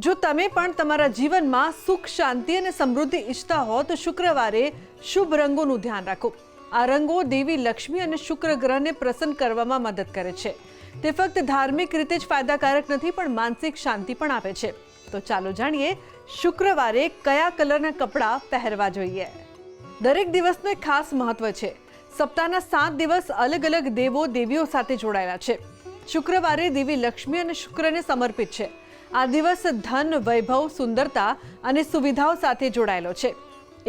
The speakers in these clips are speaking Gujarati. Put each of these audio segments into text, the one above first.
જો તમે પણ તમારા જીવનમાં સુખ, શાંતિ અને સમૃદ્ધિ ઈચ્છતા હો તો શુક્રવારે શુભ રંગોનું ધ્યાન રાખો. આ રંગો દેવી લક્ષ્મી અને શુક્ર ગ્રહને પ્રસન્ન કરવામાં મદદ કરે છે. તે ફક્ત ધાર્મિક રીતે જ ફાયદાકારક નથી, પણ માનસિક શાંતિ પણ આપે છે. તો ચાલો જાણીએ શુક્રવારે કયા કલરના કપડાં પહેરવા જોઈએ. દરેક દિવસનું એક ખાસ મહત્વ છે. સપ્તાહના 7 દિવસ અલગ અલગ દેવો દેવીઓ સાથે જોડાયેલા છે. શુક્રવારે દેવી લક્ષ્મી અને શુક્રને સમર્પિત છે. આ દિવસ ધન, વૈભવ, સુંદરતા અને સુવિધાઓ સાથે જોડાયેલો છે.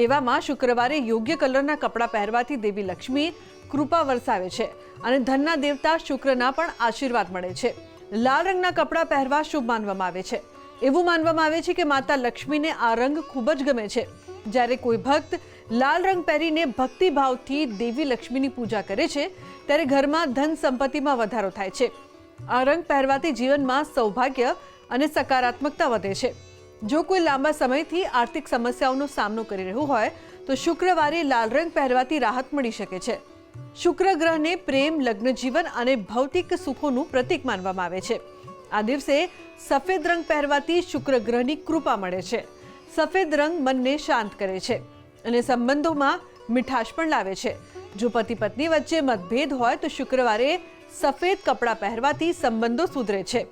એવામાં શુક્રવારે યોગ્ય કલરના કપડાં પહેરવાથી દેવી લક્ષ્મી કૃપા વરસાવે છે અને ધનના દેવતા શુક્રના પણ આશીર્વાદ મળે છે. લાલ રંગના કપડાં પહેરવા શુભ માનવામાં આવે છે. એવું માનવામાં આવે છે કે માતા લક્ષ્મીને આ રંગ ખૂબ જ ગમે છે. જ્યારે કોઈ ભક્ત લાલ રંગ પહેરીને ભક્તિભાવથી દેવી લક્ષ્મીની પૂજા કરે છે ત્યારે ઘરમાં ધન સંપત્તિમાં વધારો થાય છે. આ રંગ પહેરવાથી જીવનમાં સૌભાગ્ય અને સકારાત્મકતા વધે છે. જો કોઈ લાંબા સમયથી આર્થિક સમસ્યાઓનો સામનો કરી રહ્યું હોય તો શુક્રવારે લાલ રંગ પહેરવાથી રાહત મળી શકે છે. શુક્ર ગ્રહને પ્રેમ, લગ્ન જીવન અને ભૌતિક સુખોનું પ્રતીક માનવામાં આવે છે. આ દિવસે સફેદ રંગ પહેરવાથી શુક્ર ગ્રહની કૃપા મળે છે. સફેદ રંગ મનને શાંત કરે છે અને સંબંધોમાં મીઠાશ પણ લાવે છે. જો પતિ પત્ની વચ્ચે મતભેદ હોય તો શુક્રવારે સફેદ કપડાં પહેરવાથી સંબંધો સુધરે છે.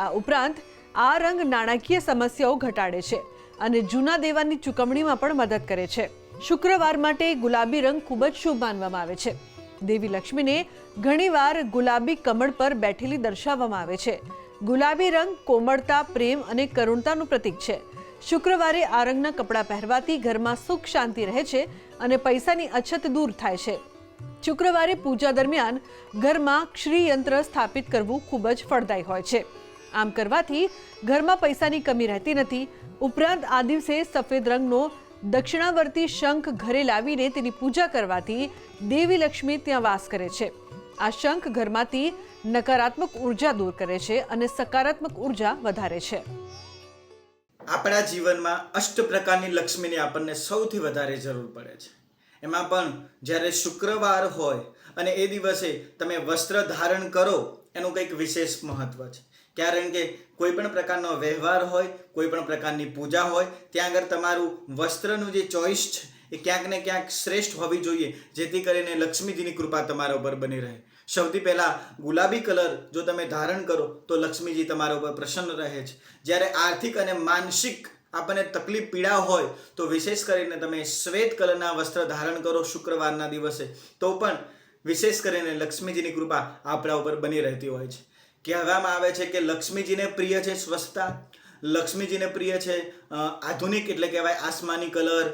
આ ઉપરાંત આ રંગ નાણાકીય સમસ્યાઓ ઘટાડે છે અને જૂના દેવાની ચૂકવણીમાં પણ મદદ કરે છે. શુક્રવાર માટે ગુલાબી રંગ ખૂબ જ શુભ માનવામાં આવે છે. દેવી લક્ષ્મીને ઘણીવાર ગુલાબી કમળ પર બેઠેલી દર્શાવવામાં આવે છે. ગુલાબી રંગ કોમળતા, પ્રેમ અને કરુણતાનું પ્રતીક છે. શુક્રવારે આ રંગના કપડાં પહેરવાથી ઘરમાં સુખ શાંતિ રહે છે અને પૈસાની અછત દૂર થાય છે. શુક્રવારે પૂજા દરમિયાન ઘરમાં ક્ષી યંત્ર સ્થાપિત કરવું ખૂબ જ ફળદાયી હોય છે. આમ કરવાથી ઘરમાં પૈસાની કમી રહેતી નથી. ઉપરાંત આ દિવસે સફેદ રંગનો દક્ષિણાવર્તી શંખ ઘરે લાવીને તેની પૂજા કરવાથી દેવી લક્ષ્મી ત્યાં વાસ કરે છે. આ શંખ ઘરમાંથી નકારાત્મક ઉર્જા દૂર કરે છે અને સકારાત્મક ઉર્જા વધારે છે. આપણા જીવનમાં 8 પ્રકારની લક્ષ્મીની આપણને સૌથી વધારે જરૂર પડે છે. એમાં પણ જ્યારે શુક્રવાર હોય અને એ દિવસે તમે વસ્ત્ર ધારણ કરો એનું કંઈક વિશેષ મહત્વ છે. કારણ કે કોઈ પણ પ્રકારનો વ્યવહાર હોય, કોઈ પણ પ્રકારની પૂજા હોય, ત્યાં આગળ તમારું વસ્ત્રનું જે ચોઈસ છે એ ક્યાંક ને ક્યાંક શ્રેષ્ઠ હોવી જોઈએ, જેથી કરીને લક્ષ્મીજીની કૃપા તમારા ઉપર બની રહે. સૌથી પહેલાં ગુલાબી કલર જો તમે ધારણ કરો તો લક્ષ્મીજી તમારા ઉપર પ્રસન્ન રહે છે. જ્યારે આર્થિક અને માનસિક આપણને તકલીફ, પીડા હોય તો વિશેષ કરીને તમે શ્વેત કલરના વસ્ત્ર ધારણ કરો શુક્રવારના દિવસે, તો પણ વિશેષ કરીને લક્ષ્મીજીની કૃપા આપણા ઉપર બની રહેતી હોય છે. કહેવામાં આવે છે કે લક્ષ્મીજીને પ્રિય છે સ્વચ્છતા, લક્ષ્મીજીને પ્રિય છે આધુનિક એટલે કહેવાય આસમાની કલર,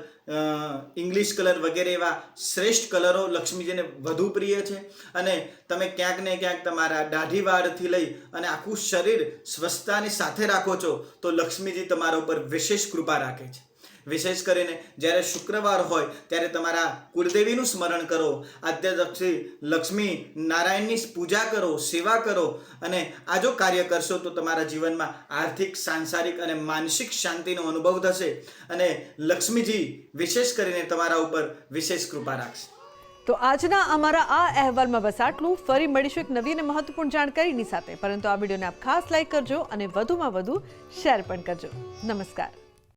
ઇંગ્લિશ કલર વગેરે એવા શ્રેષ્ઠ કલરો લક્ષ્મીજીને વધુ પ્રિય છે. અને તમે ક્યાંક ને ક્યાંક તમારા દાઢી વાળથી લઈ અને આખું શરીર સ્વચ્છતાની સાથે રાખો છો તો લક્ષ્મીજી તમારા ઉપર વિશેષ કૃપા રાખે છે. વિશેષ કરીને જ્યારે શુક્રવાર હોય ત્યારે તમારા કુળદેવીનું સ્મરણ કરો, આદ્યલક્ષ્મી લક્ષ્મી નારાયણની પૂજા કરો, સેવા કરો અને આ જો કાર્ય કરશો તો તમારા જીવનમાં આર્થિક, સાંસારિક અને માનસિક શાંતિનો અનુભવ થશે અને લક્ષ્મીજી વિશેષ કરીને તમારા ઉપર વિશેષ કૃપા રાખશે. તો આજના અમારા આ અહેવાલમાં બસ આટલું. ફરી મળીશું એક નવી અને મહત્વપૂર્ણ જાણકારીની સાથે. પરંતુ આ વિડીયોને આપ ખાસ લાઈક કરજો અને વધુમાં વધુ શેર પણ કરજો. નમસ્કાર.